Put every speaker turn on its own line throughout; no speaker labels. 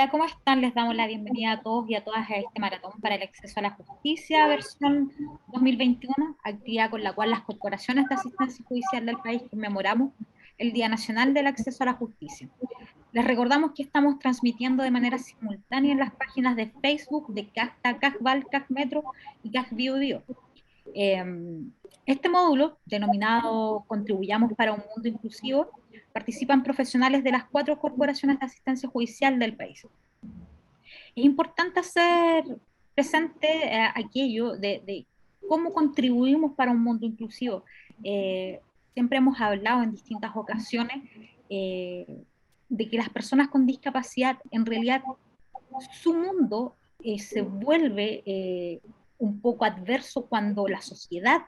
Hola, ¿cómo están? Les damos la bienvenida a todos y a todas a este maratón para el acceso a la justicia, versión 2021, actividad con la cual las corporaciones de asistencia judicial del país conmemoramos el Día Nacional del Acceso a la Justicia. Les recordamos que estamos transmitiendo de manera simultánea en las páginas de Facebook de CASTA, CASVAL, CASMetro y CASBioBio. Este módulo, denominado Contribuyamos para un Mundo Inclusivo, participan profesionales de las 4 corporaciones de asistencia judicial del país. Es importante hacer presente aquello de cómo contribuimos para un mundo inclusivo. Siempre hemos hablado en distintas ocasiones de que las personas con discapacidad, en realidad, su mundo se vuelve un poco adverso cuando la sociedad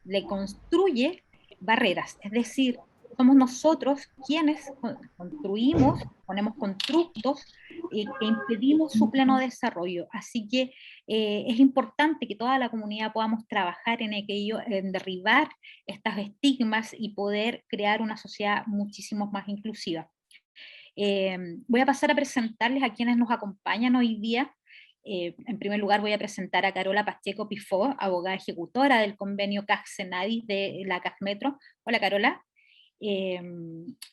le construye barreras, es decir, somos nosotros quienes construimos, ponemos constructos que impedimos su pleno desarrollo. Así que es importante que toda la comunidad podamos trabajar en aquello, en derribar estos estigmas y poder crear una sociedad muchísimo más inclusiva. Voy a pasar a presentarles a quienes nos acompañan hoy día. En primer lugar voy a presentar a Carola Pacheco Pifó, abogada ejecutora del convenio CAG-CENADI de la CAG-Metro. Hola Carola.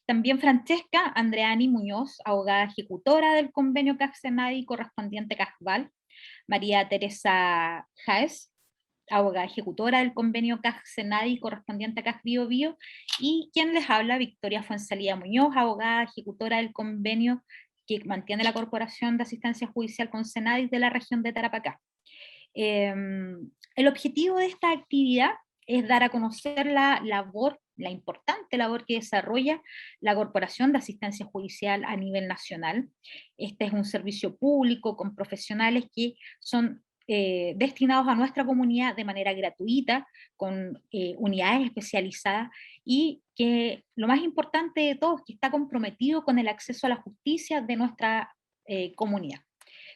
También Francesca Andreani Muñoz, abogada ejecutora del convenio CAG-CENADI correspondiente CAG-VAL. María Teresa Jaez, abogada ejecutora del convenio CAG-CENADI correspondiente a CAG-BioBio, y quien les habla, Victoria Fuenzalía Muñoz, abogada ejecutora del convenio que mantiene la Corporación de Asistencia Judicial con CENADI de la región de Tarapacá. El objetivo de esta actividad es dar a conocer la importante labor que desarrolla la Corporación de Asistencia Judicial a nivel nacional. Este es un servicio público con profesionales que son destinados a nuestra comunidad de manera gratuita, con unidades especializadas, y que lo más importante de todo es que está comprometido con el acceso a la justicia de nuestra comunidad.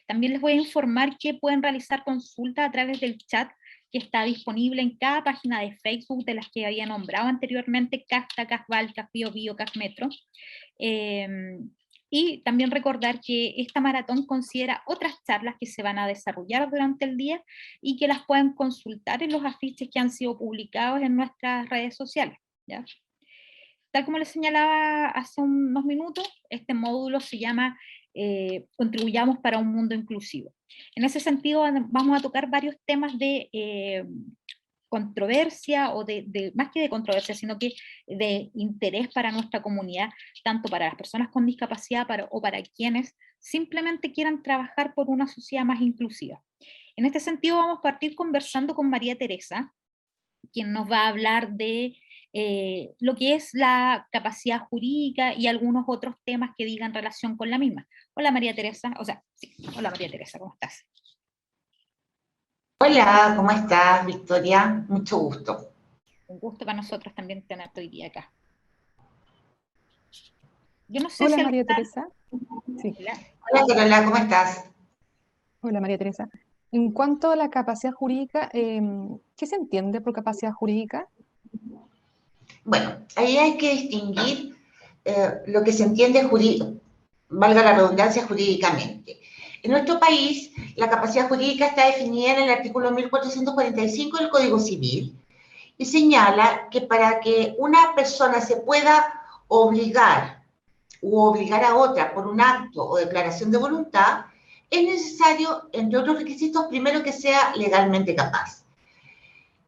También les voy a informar que pueden realizar consultas a través del chat que está disponible en cada página de Facebook de las que había nombrado anteriormente, CASTA, CASVAL, CASBioBio, CASMetro. Y también recordar que esta maratón considera otras charlas que se van a desarrollar durante el día y que las pueden consultar en los afiches que han sido publicados en nuestras redes sociales, ¿ya? Tal como les señalaba hace unos minutos, este módulo se llama Contribuyamos para un Mundo Inclusivo. En ese sentido vamos a tocar varios temas de controversia, o más que de controversia, sino que de interés para nuestra comunidad, tanto para las personas con discapacidad o para quienes simplemente quieran trabajar por una sociedad más inclusiva. En este sentido vamos a partir conversando con María Teresa, quien nos va a hablar de lo que es la capacidad jurídica y algunos otros temas que digan relación con la misma. Hola María Teresa, hola María Teresa, ¿cómo estás?
Hola, ¿cómo estás, Victoria? Mucho gusto.
Un gusto para nosotros también tenerte hoy día acá. Yo no sé
Hola,
si
María Teresa. Sí.
Hola, Carola, ¿cómo estás?
Hola, María Teresa. En cuanto a la capacidad jurídica, ¿qué se entiende por capacidad jurídica?
Bueno, ahí hay que distinguir lo que se entiende valga la redundancia, jurídicamente. En nuestro país, la capacidad jurídica está definida en el artículo 1445 del Código Civil y señala que para que una persona se pueda obligar a otra por un acto o declaración de voluntad, es necesario, entre otros requisitos, primero que sea legalmente capaz.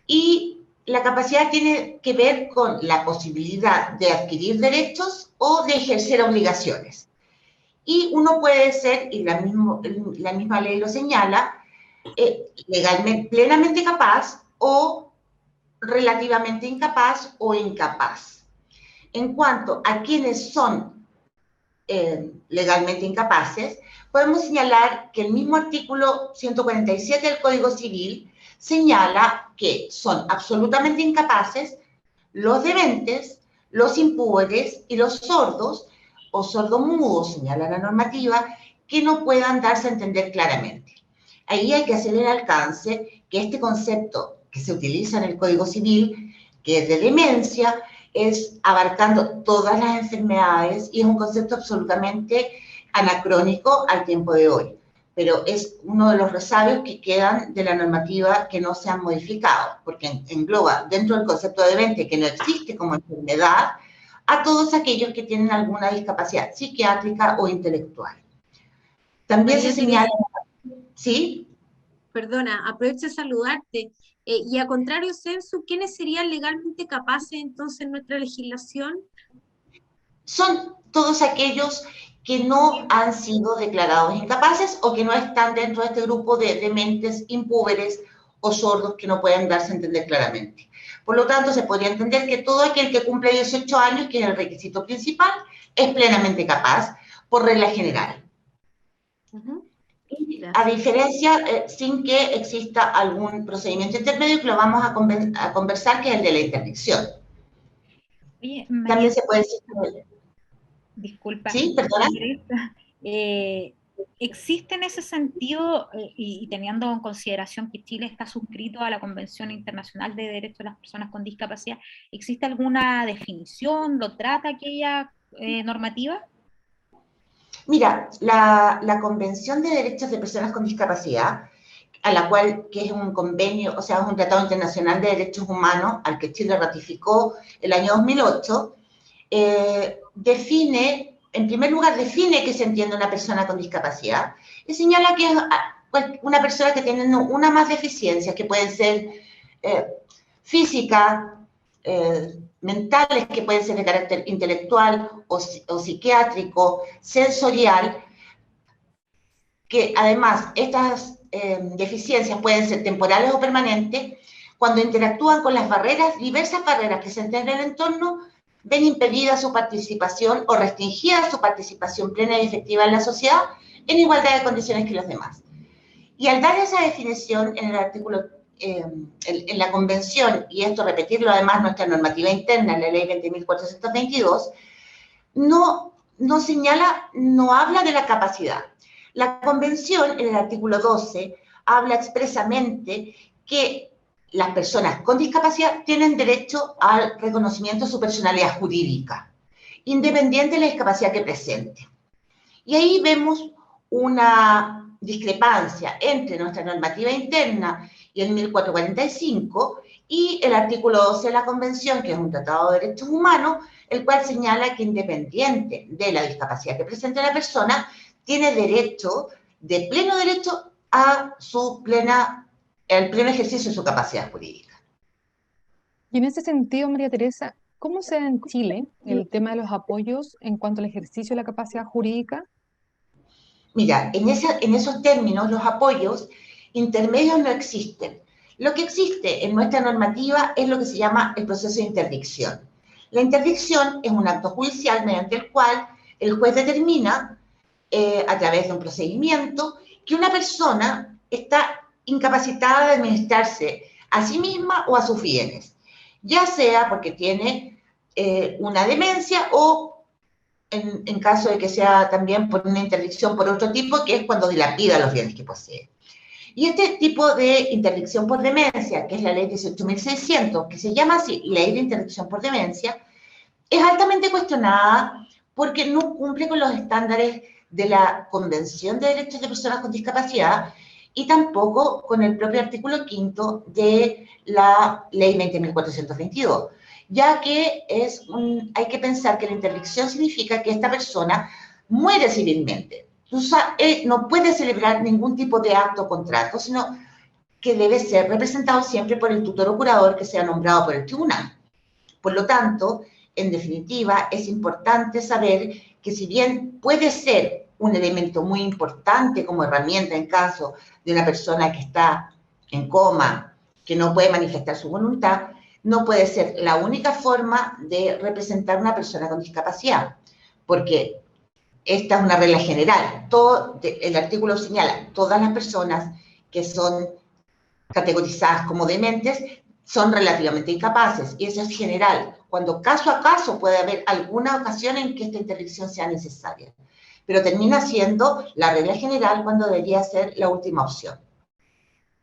Y la capacidad tiene que ver con la posibilidad de adquirir derechos o de ejercer obligaciones. Y uno puede ser, y la misma ley lo señala, legalmente, plenamente capaz o relativamente incapaz o incapaz. En cuanto a quienes son legalmente incapaces, podemos señalar que el mismo artículo 147 del Código Civil señala que son absolutamente incapaces los dementes, los impúberes y los sordos o sordomudos, señala la normativa, que no puedan darse a entender claramente. Ahí hay que hacer el alcance que este concepto que se utiliza en el Código Civil, que es de demencia, es abarcando todas las enfermedades y es un concepto absolutamente anacrónico al tiempo de hoy, pero es uno de los resabios que quedan de la normativa que no se han modificado, porque engloba dentro del concepto de demente, que no existe como enfermedad, a todos aquellos que tienen alguna discapacidad psiquiátrica o intelectual. También
María
se señala,
Teresa,
¿sí?
perdona, aprovecho de saludarte. Y a contrario, Censu, ¿quiénes serían legalmente capaces entonces en nuestra legislación?
Son todos aquellos que no han sido declarados incapaces o que no están dentro de este grupo de mentes impúberes o sordos que no pueden darse a entender claramente. Por lo tanto, se podría entender que todo aquel que cumple 18 años, que es el requisito principal, es plenamente capaz, por regla general. A diferencia, sin que exista algún procedimiento intermedio, que lo vamos a conversar, que es el de la interdicción.
Oye,
También
María,
se puede decir...
disculpa,
¿Sí? ¿Perdona?
¿existe en ese sentido, y teniendo en consideración que Chile está suscrito a la Convención Internacional de Derechos de las Personas con Discapacidad, ¿existe alguna definición, lo trata aquella normativa?
Mira, la Convención de Derechos de Personas con Discapacidad, a la cual, que es un convenio, o sea, es un tratado internacional de derechos humanos al que Chile ratificó el año 2008, define, en primer lugar, define qué se entiende una persona con discapacidad y señala que es una persona que tiene una más deficiencias, que pueden ser físicas, mentales, que pueden ser de carácter intelectual o psiquiátrico, sensorial, que además estas deficiencias pueden ser temporales o permanentes. Cuando interactúan con las barreras, diversas barreras presentes en el entorno, ven impedida su participación o restringida su participación plena y efectiva en la sociedad en igualdad de condiciones que los demás. Y al dar esa definición en el artículo, en la convención, y esto repetirlo además nuestra normativa interna, en la ley 20.422, no señala, no habla de la capacidad. La convención, en el artículo 12, habla expresamente que las personas con discapacidad tienen derecho al reconocimiento de su personalidad jurídica, independiente de la discapacidad que presente. Y ahí vemos una discrepancia entre nuestra normativa interna y el 1445 y el artículo 12 de la Convención, que es un tratado de derechos humanos, el cual señala que independiente de la discapacidad que presente la persona, tiene derecho, de pleno derecho, a el pleno ejercicio de su capacidad jurídica.
Y en ese sentido, María Teresa, ¿cómo se da en Chile el tema de los apoyos en cuanto al ejercicio de la capacidad jurídica?
Mira, en esos términos, los apoyos intermedios no existen. Lo que existe en nuestra normativa es lo que se llama el proceso de interdicción. La interdicción es un acto judicial mediante el cual el juez determina, a través de un procedimiento, que una persona está incapacitada de administrarse a sí misma o a sus bienes, ya sea porque tiene una demencia o en caso de que sea también por una interdicción por otro tipo, que es cuando dilapida los bienes que posee. Y este tipo de interdicción por demencia, que es la ley 18.600, que se llama así, ley de interdicción por demencia, es altamente cuestionada porque no cumple con los estándares de la Convención de Derechos de Personas con Discapacidad y tampoco con el propio artículo 5 de la ley 20.422, ya que hay que pensar que la interdicción significa que esta persona muere civilmente. No puede celebrar ningún tipo de acto o contrato, sino que debe ser representado siempre por el tutor o curador que sea nombrado por el tribunal. Por lo tanto, en definitiva, es importante saber que si bien puede ser un elemento muy importante como herramienta en caso de una persona que está en coma, que no puede manifestar su voluntad, no puede ser la única forma de representar a una persona con discapacidad, porque esta es una regla general. El artículo señala, todas las personas que son categorizadas como dementes son relativamente incapaces, y eso es general, cuando caso a caso puede haber alguna ocasión en que esta interdicción sea necesaria, pero termina siendo la regla general cuando debería ser la última opción.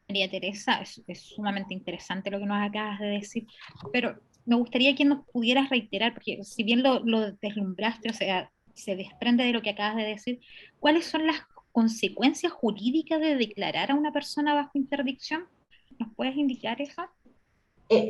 María Teresa, es sumamente interesante lo que nos acabas de decir, pero me gustaría que nos pudieras reiterar, porque si bien lo deslumbraste, o sea, se desprende de lo que acabas de decir, ¿cuáles son las consecuencias jurídicas de declarar a una persona bajo interdicción? ¿Nos puedes indicar eso?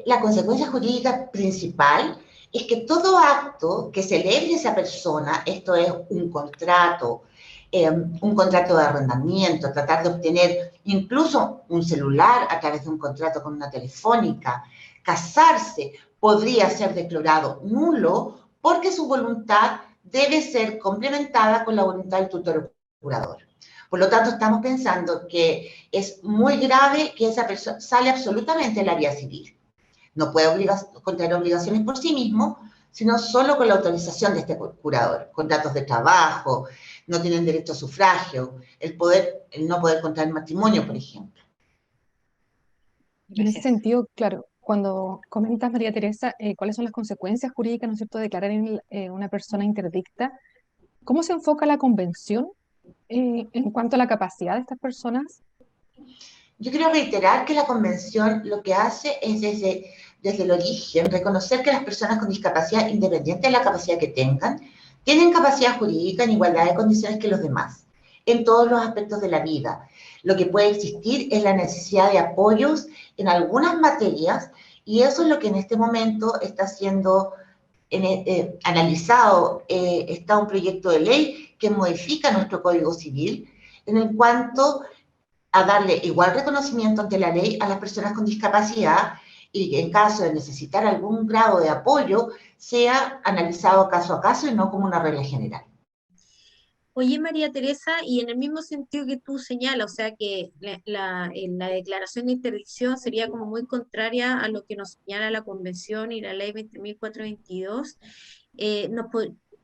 La consecuencia jurídica principal es que todo acto que celebre esa persona, esto es un contrato de arrendamiento, tratar de obtener incluso un celular a través de un contrato con una telefónica, casarse, podría ser declarado nulo porque su voluntad debe ser complementada con la voluntad del tutor procurador. Por lo tanto, estamos pensando que es muy grave que esa persona sale absolutamente de la vía civil. No puede contraer obligaciones por sí mismo, sino solo con la autorización de este curador. Contratos de trabajo, no tienen derecho a sufragio, el no poder contraer matrimonio, por ejemplo.
En ese
Gracias.
sentido, claro, cuando comentas, María Teresa, cuáles son las consecuencias jurídicas, ¿no es cierto?, de declarar una persona interdicta, ¿cómo se enfoca la convención en cuanto a la capacidad de estas personas?
Yo quiero reiterar que la convención lo que hace es desde el origen reconocer que las personas con discapacidad, independiente de la capacidad que tengan, tienen capacidad jurídica en igualdad de condiciones que los demás, en todos los aspectos de la vida. Lo que puede existir es la necesidad de apoyos en algunas materias y eso es lo que en este momento está siendo analizado. Está un proyecto de ley que modifica nuestro Código Civil en el cuanto a darle igual reconocimiento ante la ley a las personas con discapacidad y que en caso de necesitar algún grado de apoyo sea analizado caso a caso y no como una regla general.
Oye, María Teresa, y en el mismo sentido que tú señalas, o sea que en la declaración de interdicción sería como muy contraria a lo que nos señala la Convención y la Ley 20.422,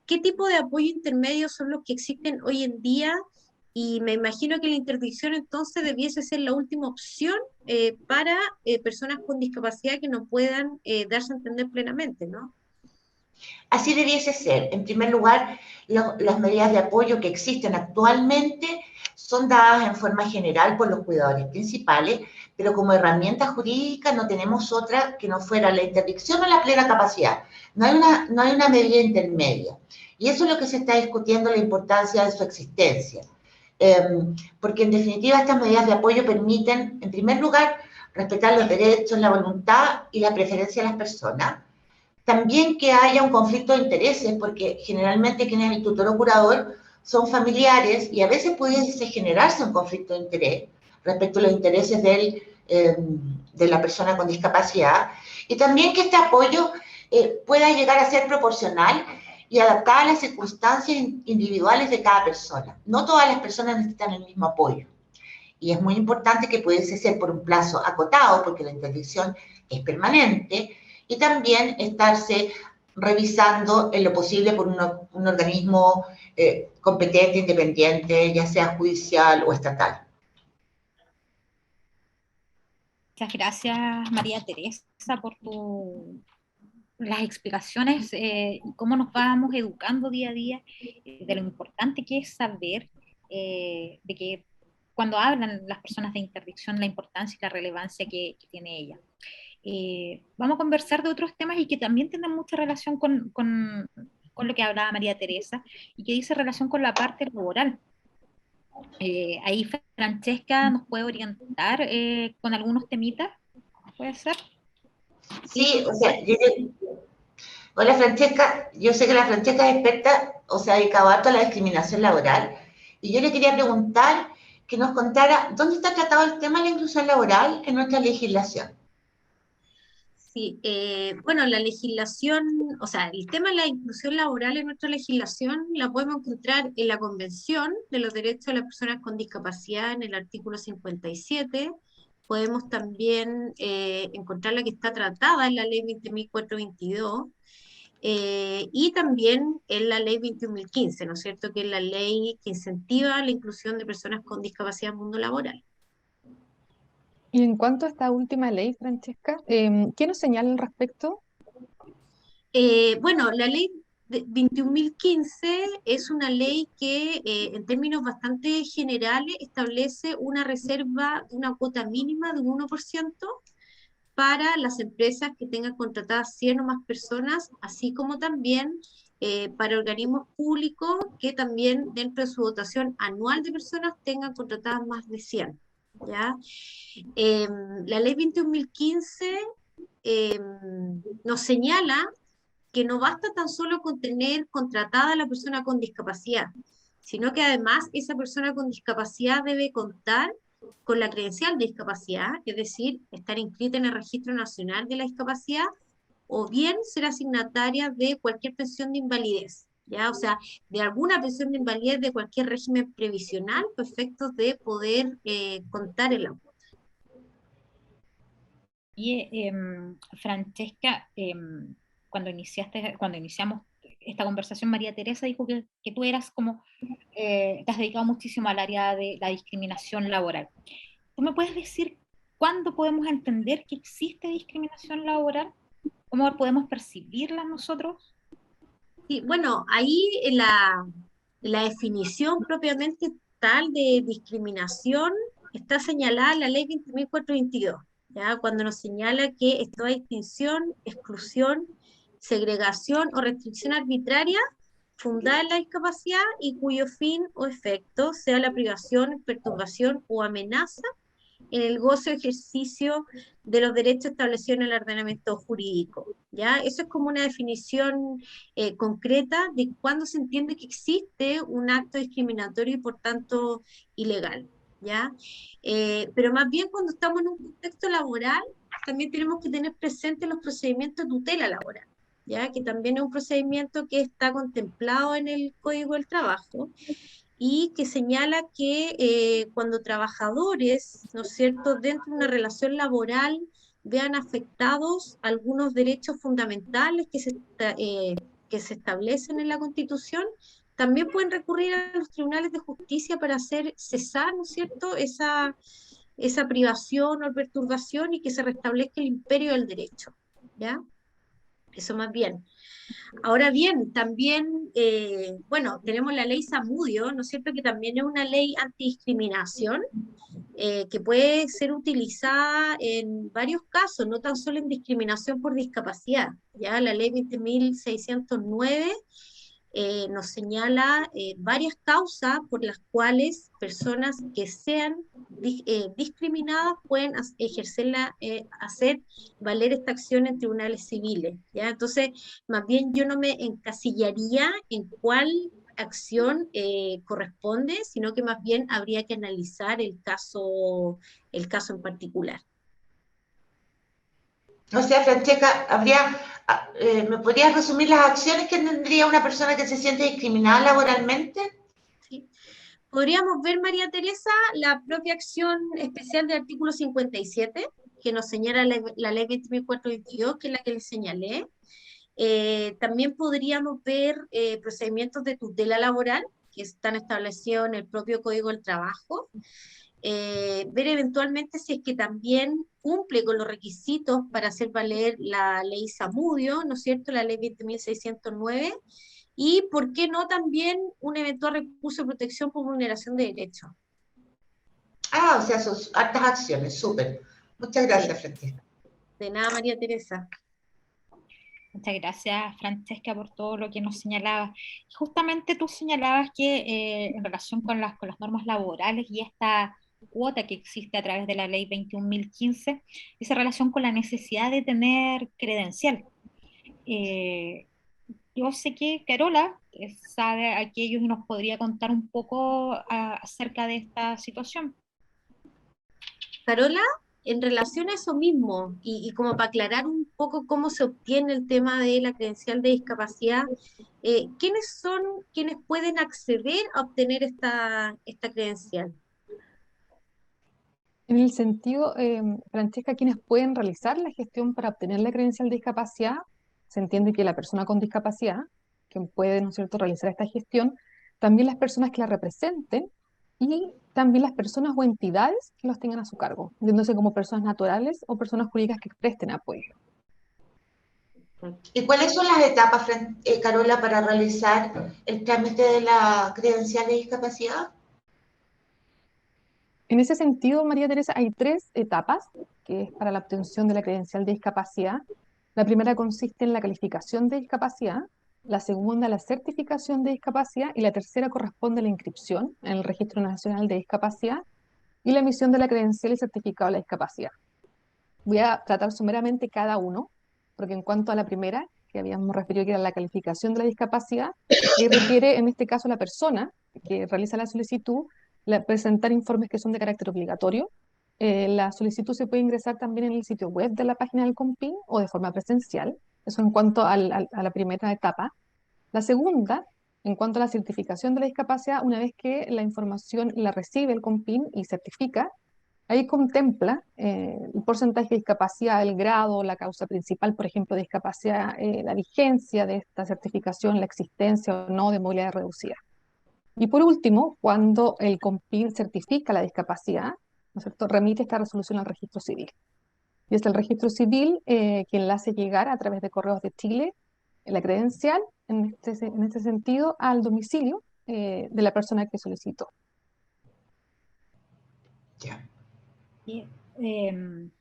¿qué tipo de apoyo intermedio son los que existen hoy en día? Y me imagino que la interdicción entonces debiese ser la última opción para personas con discapacidad que no puedan darse a entender plenamente, ¿no?
Así debiese ser. En primer lugar, las medidas de apoyo que existen actualmente son dadas en forma general por los cuidadores principales, pero como herramienta jurídica no tenemos otra que no fuera la interdicción o la plena capacidad. No hay una medida intermedia. Y eso es lo que se está discutiendo, la importancia de su existencia. Porque en definitiva estas medidas de apoyo permiten, en primer lugar, respetar los derechos, la voluntad y la preferencia de las personas. También que haya un conflicto de intereses, porque generalmente quien es el tutor o curador son familiares y a veces puede generarse un conflicto de interés respecto a los intereses de la persona con discapacidad. Y también que este apoyo pueda llegar a ser proporcional y adaptado a las circunstancias individuales de cada persona. No todas las personas necesitan el mismo apoyo. Y es muy importante que pudiese ser por un plazo acotado, porque la interdicción es permanente, y también estarse revisando en lo posible por un organismo competente, independiente, ya sea judicial o estatal.
Muchas gracias, María Teresa, por las explicaciones y cómo nos vamos educando día a día de lo importante que es saber de que cuando hablan las personas de interdicción, la importancia y la relevancia que tiene ella. Vamos a conversar de otros temas y que también tienen mucha relación con lo que hablaba María Teresa y que dice relación con la parte laboral. Ahí Francesca nos puede orientar con algunos temitas, ¿puede ser?
Sí, o sea, hola Francesca, yo sé que la Francesca es experta, o sea, dedicado harto a la discriminación laboral, y yo le quería preguntar que nos contara dónde está tratado el tema de la inclusión laboral en nuestra legislación.
Sí, bueno, la legislación, o sea, el tema de la inclusión laboral en nuestra legislación la podemos encontrar en la Convención de los Derechos de las Personas con Discapacidad en el artículo 57. Podemos también encontrar la que está tratada en la Ley 20.422 y también en la Ley 21.015, ¿no es cierto? Que es la ley que incentiva la inclusión de personas con discapacidad en el mundo laboral.
Y en cuanto a esta última ley, Francesca, ¿qué nos señala al respecto?
Bueno, la ley 21.015 es una ley que en términos bastante generales establece una reserva de una cuota mínima de un 1% para las empresas que tengan contratadas 100 o más personas, así como también para organismos públicos que también dentro de su dotación anual de personas tengan contratadas más de 100, ¿ya? La ley 21.015 nos señala que no basta tan solo con tener contratada a la persona con discapacidad, sino que además esa persona con discapacidad debe contar con la credencial de discapacidad, es decir, estar inscrita en el Registro Nacional de la Discapacidad, o bien ser asignataria de cualquier pensión de invalidez, ¿ya? O sea, de alguna pensión de invalidez de cualquier régimen previsional, para efectos de poder contar el aporte.
Y Francesca, cuando iniciamos esta conversación, María Teresa dijo que tú eras como, te has dedicado muchísimo al área de la discriminación laboral. ¿Tú me puedes decir cuándo podemos entender que existe discriminación laboral? ¿Cómo podemos percibirla nosotros?
Sí, bueno, ahí la definición propiamente tal de discriminación está señalada en la ley 20.422, ¿ya? Cuando nos señala que es toda distinción, exclusión, segregación o restricción arbitraria fundada en la discapacidad y cuyo fin o efecto sea la privación, perturbación o amenaza en el goce o ejercicio de los derechos establecidos en el ordenamiento jurídico, ¿ya? Eso es como una definición concreta de cuándo se entiende que existe un acto discriminatorio y por tanto ilegal, ¿ya? Pero más bien cuando estamos en un contexto laboral, también tenemos que tener presentes los procedimientos de tutela laboral, ¿ya? Que también es un procedimiento que está contemplado en el Código del Trabajo y que señala que cuando trabajadores, ¿no es cierto?, dentro de una relación laboral vean afectados algunos derechos fundamentales que se establecen en la Constitución, también pueden recurrir a los tribunales de justicia para hacer cesar, ¿no es cierto?, esa privación o perturbación y que se restablezca el imperio del derecho, ¿ya? Eso más bien. Ahora bien, también, bueno, tenemos la ley Zamudio, ¿no es cierto?, que también es una ley antidiscriminación, que puede ser utilizada en varios casos, no tan solo en discriminación por discapacidad. Ya la ley 20.609 nos señala varias causas por las cuales personas que sean discriminadas pueden hacer valer esta acción en tribunales civiles, ¿ya? Entonces, más bien yo no me encasillaría en cuál acción corresponde, sino que más bien habría que analizar el caso en particular.
O sea, Francesca, ¿me podrías resumir las acciones que tendría una persona que se siente discriminada laboralmente?
¿Sí? Podríamos ver, María Teresa, la propia acción especial del artículo 57, que nos señala la ley 20.422, que es la que les señalé. También podríamos ver procedimientos de tutela laboral, que están establecidos en el propio Código del Trabajo. Ver eventualmente si es que también cumple con los requisitos para hacer valer la ley Zamudio, ¿no es cierto?, la ley 20.609, y por qué no también un eventual recurso de protección por vulneración de derechos.
Ah, o sea, son hartas acciones, súper. Muchas gracias,
Sí.
Francesca.
De nada, María Teresa.
Muchas gracias, Francesca, por todo lo que nos señalabas. Justamente tú señalabas que en relación con las normas laborales y esta cuota que existe a través de la ley 21.015, esa relación con la necesidad de tener credencial. Eh, yo sé que Carola sabe aquello y nos podría contar un poco acerca de esta situación.
Carola, en relación a eso mismo, y como para aclarar un poco cómo se obtiene el tema de la credencial de discapacidad, ¿quiénes son quienes pueden acceder a obtener esta credencial?
En el sentido, Francesca, quienes pueden realizar la gestión para obtener la credencial de discapacidad, se entiende que la persona con discapacidad, quien puede, ¿no es cierto?, realizar esta gestión, también las personas que la representen y también las personas o entidades que los tengan a su cargo, entonces como personas naturales o personas jurídicas que presten apoyo.
¿Y cuáles son las etapas, Carola, para realizar el trámite de la credencial de discapacidad?
En ese sentido, María Teresa, hay tres etapas que es para la obtención de la credencial de discapacidad. La primera consiste en la calificación de discapacidad, la segunda la certificación de discapacidad y la tercera corresponde a la inscripción en el Registro Nacional de Discapacidad y la emisión de la credencial y certificado de la discapacidad. Voy a tratar sumeramente cada uno, porque en cuanto a la primera, que habíamos referido que era la calificación de la discapacidad, requiere en este caso la persona que realiza la solicitud presentar informes que son de carácter obligatorio. La solicitud se puede ingresar también en el sitio web de la página del COMPIN o de forma presencial. Eso en cuanto a la primera etapa. La segunda, en cuanto a la certificación de la discapacidad, una vez que la información la recibe el COMPIN y certifica, ahí contempla el porcentaje de discapacidad, el grado, la causa principal, por ejemplo, de discapacidad, la vigencia de esta certificación, la existencia o no de movilidad reducida. Y por último, cuando el COMPIN certifica la discapacidad, ¿no es cierto?, remite esta resolución al registro civil. Y es el registro civil quien la hace llegar a través de Correos de Chile, la credencial, en este sentido, al domicilio de la persona que solicitó.
Ya.
Y,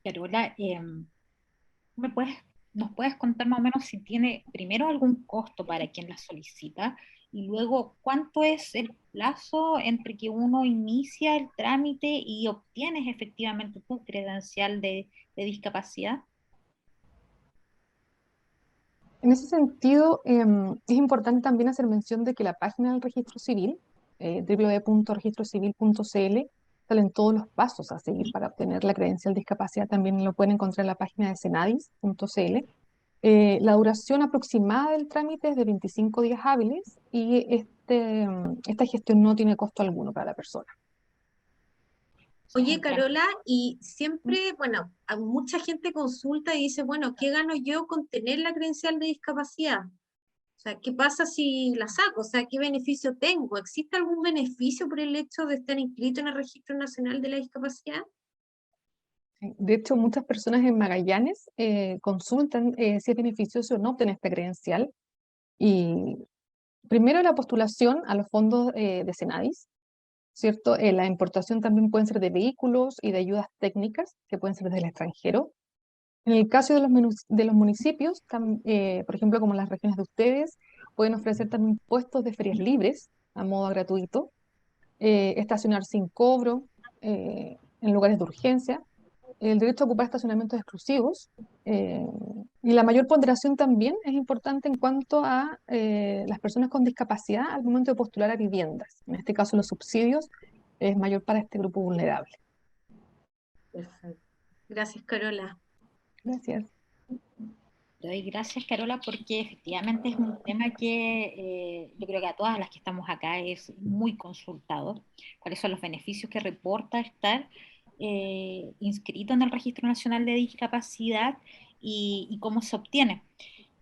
Carola, ¿me puedes, nos puedes contar más o menos si tiene primero algún costo para quien la solicita y luego cuánto es el plazo entre que uno inicia el trámite y obtienes efectivamente tu credencial de discapacidad?
En ese sentido, es importante también hacer mención de que la página del registro civil, www.registrocivil.cl, salen todos los pasos a seguir para obtener la credencial de discapacidad. También lo pueden encontrar en la página de cenadis.cl. La duración aproximada del trámite es de 25 días hábiles y esta gestión no tiene costo alguno para la persona.
Oye, Carola, y siempre, bueno, a mucha gente consulta y dice, bueno, ¿qué gano yo con tener la credencial de discapacidad? O sea, ¿qué pasa si la saco? O sea, ¿qué beneficio tengo? ¿Existe algún beneficio por el hecho de estar inscrito en el Registro Nacional de la Discapacidad?
De hecho, muchas personas en Magallanes consultan si es beneficioso o no obtener esta credencial. Y primero la postulación a los fondos de Cenadis, ¿cierto? La importación también pueden ser de vehículos y de ayudas técnicas, que pueden ser del extranjero. En el caso de los municipios, por ejemplo, como las regiones de ustedes, pueden ofrecer también puestos de ferias libres a modo gratuito, estacionar sin cobro en lugares de urgencia, el derecho a ocupar estacionamientos exclusivos, eh, y la mayor ponderación también es importante en cuanto a las personas con discapacidad al momento de postular a viviendas. En este caso, los subsidios es mayor para este grupo vulnerable.
Perfecto. Gracias, Carola.
Gracias.
Te doy gracias, Carola, porque efectivamente es un tema que yo creo que a todas las que estamos acá es muy consultado. ¿Cuáles son los beneficios que reporta estar inscrito en el Registro Nacional de Discapacidad y cómo se obtiene?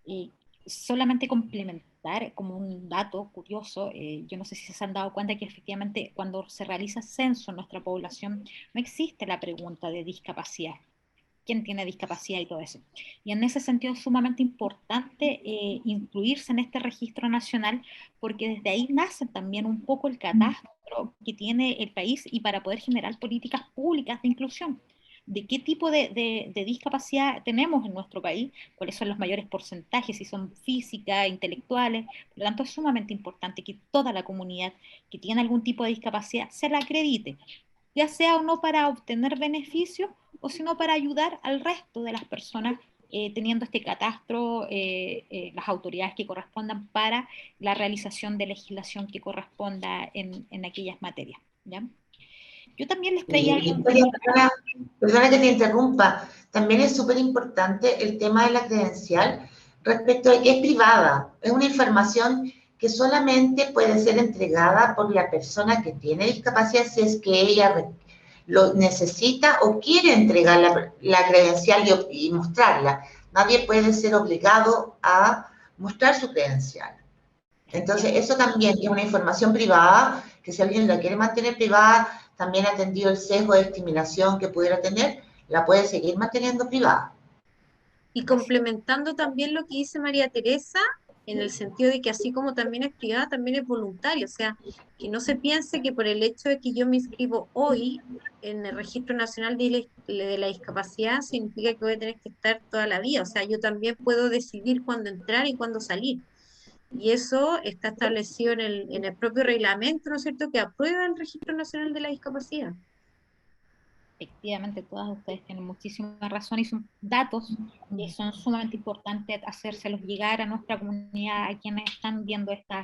Eh, Solamente complementar como un dato curioso, yo no sé si se han dado cuenta que efectivamente cuando se realiza censo en nuestra población no existe la pregunta de discapacidad, quién tiene discapacidad y todo eso. Y en ese sentido es sumamente importante incluirse en este registro nacional porque desde ahí nace también un poco el catastro que tiene el país y para poder generar políticas públicas de inclusión. De qué tipo de discapacidad tenemos en nuestro país, cuáles son los mayores porcentajes, si son físicas, intelectuales. Por lo tanto, es sumamente importante que toda la comunidad que tiene algún tipo de discapacidad se la acredite, ya sea o no para obtener beneficios o sino para ayudar al resto de las personas teniendo este catastro, las autoridades que correspondan para la realización de legislación que corresponda en aquellas materias. ¿Ya? Yo también les traía...
Victoria, perdona que te interrumpa, también es súper importante el tema de la credencial respecto a que es privada, es una información que solamente puede ser entregada por la persona que tiene discapacidad si es que ella lo necesita o quiere entregar la credencial y mostrarla. Nadie puede ser obligado a mostrar su credencial. Entonces, eso también es una información privada, que si alguien la quiere mantener privada, también atendido el sesgo de discriminación que pudiera tener, la puede seguir manteniendo privada.
Y complementando también lo que dice María Teresa, en el sentido de que así como también es privada, también es voluntaria. O sea, que no se piense que por el hecho de que yo me inscribo hoy en el Registro Nacional de la Discapacidad, significa que voy a tener que estar toda la vida. O sea, yo también puedo decidir cuándo entrar y cuándo salir. Y eso está establecido en el propio reglamento, ¿no es cierto?, que aprueba el Registro Nacional de la Discapacidad.
Efectivamente, todas ustedes tienen muchísima razón y son datos que son sumamente importantes hacérselos llegar a nuestra comunidad, a quienes están viendo este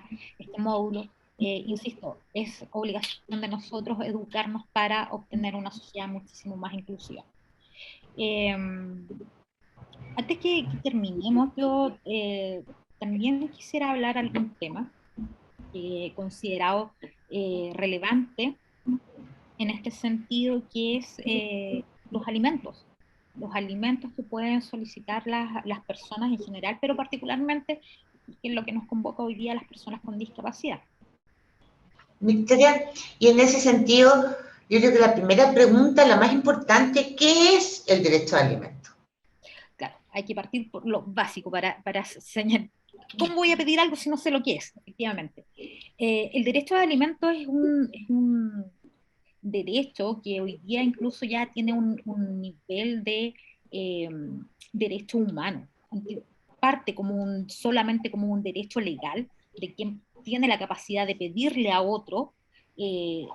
módulo. Insisto, es obligación de nosotros educarnos para obtener una sociedad muchísimo más inclusiva. Eh, Antes que terminemos, yo también quisiera hablar algún tema considerado relevante en este sentido, que es los alimentos. Los alimentos que pueden solicitar las personas en general, pero particularmente que es lo que nos convoca hoy día, las personas con discapacidad.
Victoria, y en ese sentido, yo creo que la primera pregunta, la más importante, ¿qué es el derecho al alimento?
Claro, hay que partir por lo básico para señalar. ¿Cómo voy a pedir algo si no sé lo que es? Efectivamente. El derecho al alimento es un derecho que hoy día incluso ya tiene un nivel de eh, derecho humano. Parte solamente como un derecho legal de quien tiene la capacidad de pedirle a otro eh,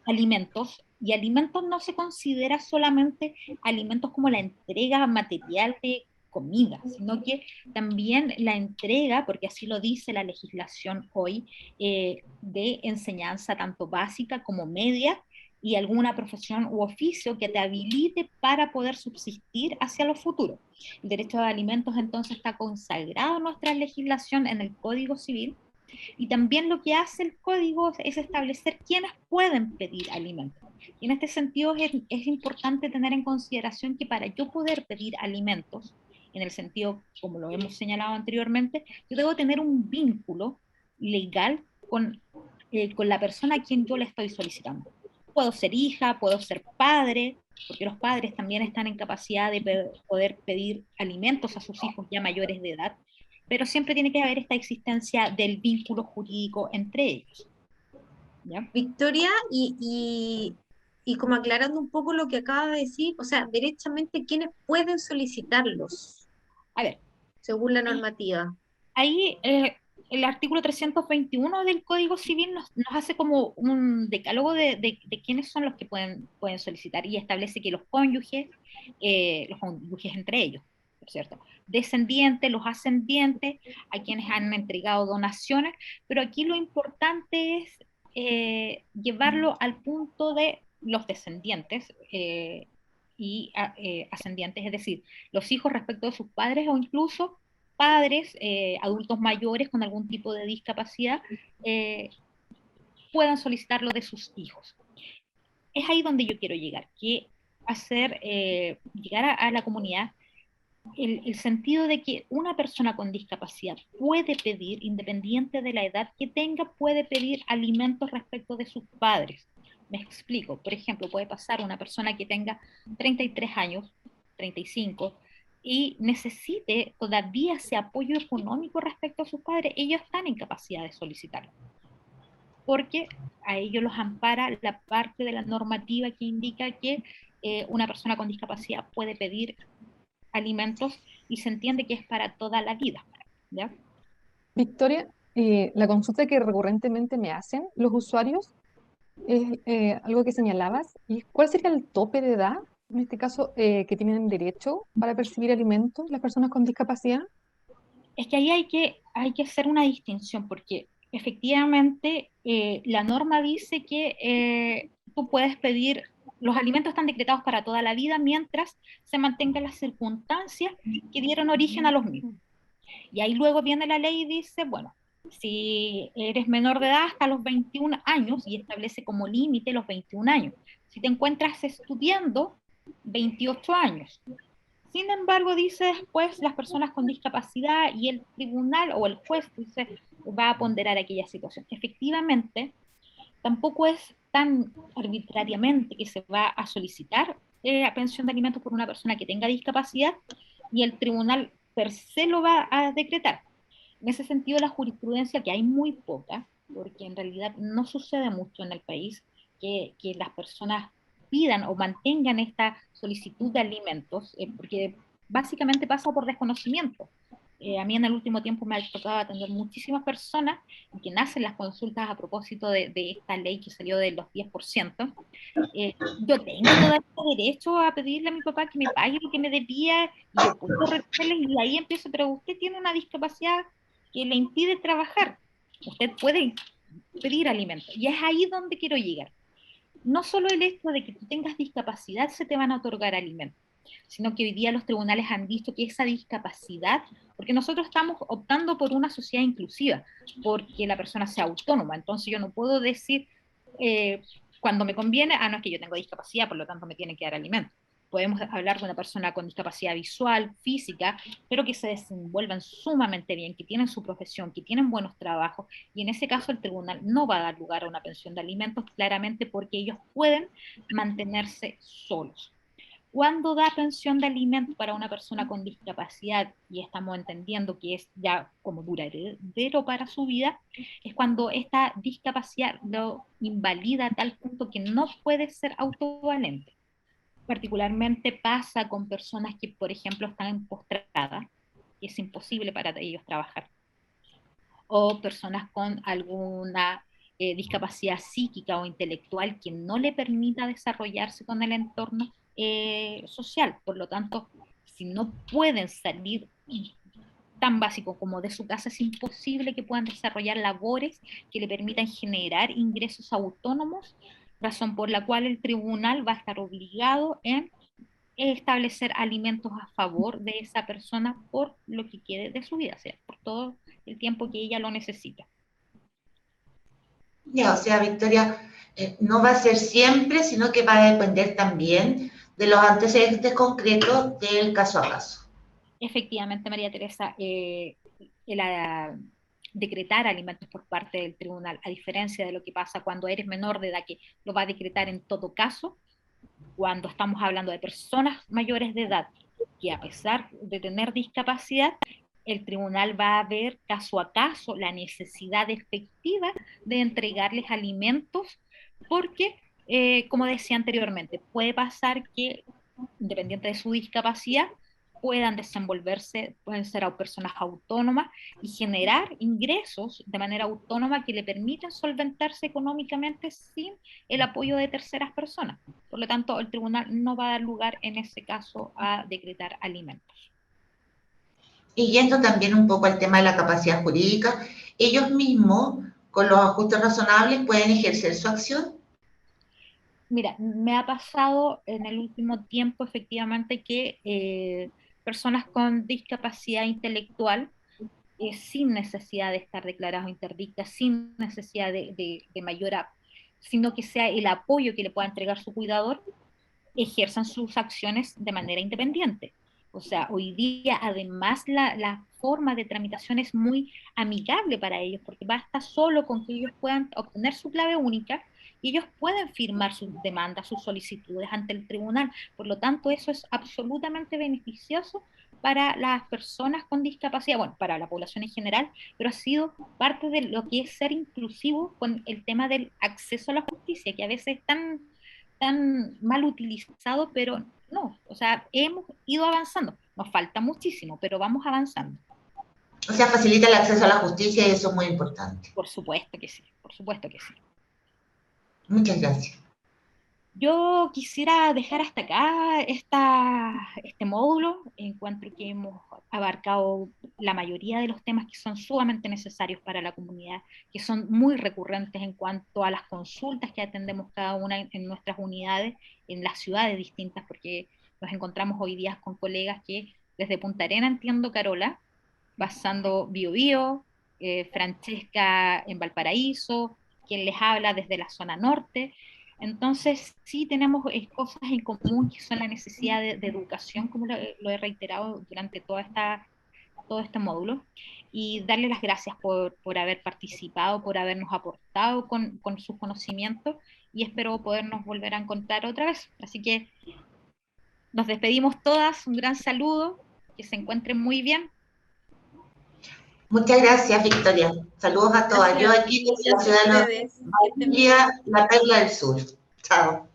alimentos, y alimentos no se considera solamente alimentos como la entrega material de comida, sino que también la entrega, porque así lo dice la legislación hoy, de enseñanza tanto básica como media, y alguna profesión u oficio que te habilite para poder subsistir hacia lo futuro. El derecho a alimentos entonces está consagrado en nuestra legislación en el Código Civil, y también lo que hace el código es establecer quiénes pueden pedir alimentos. Y en este sentido es importante tener en consideración que para yo poder pedir alimentos, en el sentido, como lo hemos señalado anteriormente, yo debo tener un vínculo legal con la persona a quien yo le estoy solicitando. Puedo ser hija, puedo ser padre, porque los padres también están en capacidad de poder pedir alimentos a sus hijos ya mayores de edad, pero siempre tiene que haber esta existencia del vínculo jurídico entre ellos. ¿Ya?
Victoria, y como aclarando un poco lo que acaba de decir, o sea, derechamente, ¿quiénes pueden solicitarlos
A ver,
según la normativa?
ahí el artículo 321 del Código Civil nos hace como un decálogo de quiénes son los que pueden solicitar, y establece que los cónyuges entre ellos, por cierto, descendientes, los ascendientes, a quienes han entregado donaciones, pero aquí lo importante es llevarlo al punto de los descendientes y ascendientes, es decir, los hijos respecto de sus padres, o incluso padres, adultos mayores con algún tipo de discapacidad, eh, puedan solicitarlo de sus hijos. Es ahí donde yo quiero llegar, que llegar a la comunidad el sentido de que una persona con discapacidad puede pedir, independiente de la edad que tenga, puede pedir alimentos respecto de sus padres. Me explico. Por ejemplo, puede pasar una persona que tenga 33 años, 35, y necesite todavía ese apoyo económico respecto a sus padres. Ellos están en capacidad de solicitarlo, porque a ellos los ampara la parte de la normativa que indica que una persona con discapacidad puede pedir alimentos, y se entiende que es para toda la vida, ¿ya?
Victoria, la consulta que recurrentemente me hacen los usuarios es algo que señalabas, y ¿cuál sería el tope de edad, en este caso, que tienen derecho para percibir alimentos las personas con discapacidad?
Es que ahí hay que hacer una distinción, porque efectivamente la norma dice que tú puedes pedir, los alimentos están decretados para toda la vida mientras se mantengan las circunstancias que dieron origen a los mismos. Y ahí luego viene la ley y dice, bueno, si eres menor de edad hasta los 21 años, y establece como límite los 21 años. Si te encuentras estudiando, 28 años. Sin embargo, dice después las personas con discapacidad, y el tribunal o el juez dice, va a ponderar aquella situación. Efectivamente, tampoco es tan arbitrariamente que se va a solicitar pensión de alimentos por una persona que tenga discapacidad y el tribunal per se lo va a decretar. En ese sentido, la jurisprudencia, que hay muy poca, porque en realidad no sucede mucho en el país, que las personas pidan o mantengan esta solicitud de alimentos, porque básicamente pasa por desconocimiento. A mí en el último tiempo me ha tocado atender muchísimas personas que nacen las consultas a propósito de esta ley que salió de los 10%. Yo tengo todo el derecho a pedirle a mi papá que me pague lo que me debía, y yo puedo retenerles, y ahí empiezo, pero usted tiene una discapacidad que le impide trabajar, usted puede pedir alimentos, y es ahí donde quiero llegar. No solo el hecho de que tú tengas discapacidad se te van a otorgar alimentos, sino que hoy día los tribunales han visto que esa discapacidad, porque nosotros estamos optando por una sociedad inclusiva, porque la persona sea autónoma, entonces yo no puedo decir cuando me conviene, no es que yo tengo discapacidad, por lo tanto me tienen que dar alimentos. Podemos hablar de una persona con discapacidad visual, física, pero que se desenvuelvan sumamente bien, que tienen su profesión, que tienen buenos trabajos, y en ese caso el tribunal no va a dar lugar a una pensión de alimentos, claramente porque ellos pueden mantenerse solos. Cuando da pensión de alimentos para una persona con discapacidad, y estamos entendiendo que es ya como duradero para su vida, es cuando esta discapacidad lo invalida a tal punto que no puede ser autovalente. Particularmente pasa con personas que, por ejemplo, están postradas, y es imposible para ellos trabajar, o personas con alguna discapacidad psíquica o intelectual que no le permita desarrollarse con el entorno social. Por lo tanto, si no pueden salir tan básico como de su casa, es imposible que puedan desarrollar labores que le permitan generar ingresos autónomos, razón por la cual el tribunal va a estar obligado en establecer alimentos a favor de esa persona por lo que quede de su vida, o sea, por todo el tiempo que ella lo necesita.
Ya, o sea, Victoria, no va a ser siempre, sino que va a depender también de los antecedentes concretos del caso a caso.
Efectivamente, María Teresa, decretar alimentos por parte del tribunal, a diferencia de lo que pasa cuando eres menor de edad, que lo va a decretar en todo caso, cuando estamos hablando de personas mayores de edad, que a pesar de tener discapacidad, el tribunal va a ver caso a caso la necesidad efectiva de entregarles alimentos, porque, como decía anteriormente, puede pasar que, independiente de su discapacidad, puedan desenvolverse, pueden ser personas autónomas y generar ingresos de manera autónoma que le permiten solventarse económicamente sin el apoyo de terceras personas. Por lo tanto, el tribunal no va a dar lugar en ese caso a decretar alimentos.
Y yendo también un poco al tema de la capacidad jurídica, ellos mismos, con los ajustes razonables, pueden ejercer su acción.
Mira, me ha pasado en el último tiempo efectivamente que personas con discapacidad intelectual, sin necesidad de estar declarados interdictas, sin necesidad de mayor, sino que sea el apoyo que le pueda entregar su cuidador, ejerzan sus acciones de manera independiente. O sea, hoy día además la forma de tramitación es muy amigable para ellos, porque basta solo con que ellos puedan obtener su clave única y ellos pueden firmar sus demandas, sus solicitudes ante el tribunal. Por lo tanto, eso es absolutamente beneficioso para las personas con discapacidad, bueno, para la población en general, pero ha sido parte de lo que es ser inclusivo con el tema del acceso a la justicia, que a veces es tan mal utilizado, pero no, o sea, hemos ido avanzando. Nos falta muchísimo, pero vamos avanzando.
O sea, facilita el acceso a la justicia y eso es muy importante.
Por supuesto que sí, por supuesto que sí.
Muchas gracias.
Yo quisiera dejar hasta acá este módulo. Encuentro que hemos abarcado la mayoría de los temas que son sumamente necesarios para la comunidad, que son muy recurrentes en cuanto a las consultas que atendemos cada una en nuestras unidades, en las ciudades distintas, porque nos encontramos hoy día con colegas que desde Punta Arenas, entiendo, Carola, pasando Biobío, Francesca en Valparaíso, quien les habla desde la zona norte. Entonces, sí tenemos cosas en común, que son la necesidad de educación, como lo he reiterado durante todo este módulo, y darle las gracias por haber participado, por habernos aportado con sus conocimientos, y espero podernos volver a encontrar otra vez. Así que nos despedimos todas, un gran saludo, que se encuentren muy bien.
Muchas gracias, Victoria. Saludos a todas. Yo aquí desde la ciudad de Valdivia, la Perla del Sur. Chao.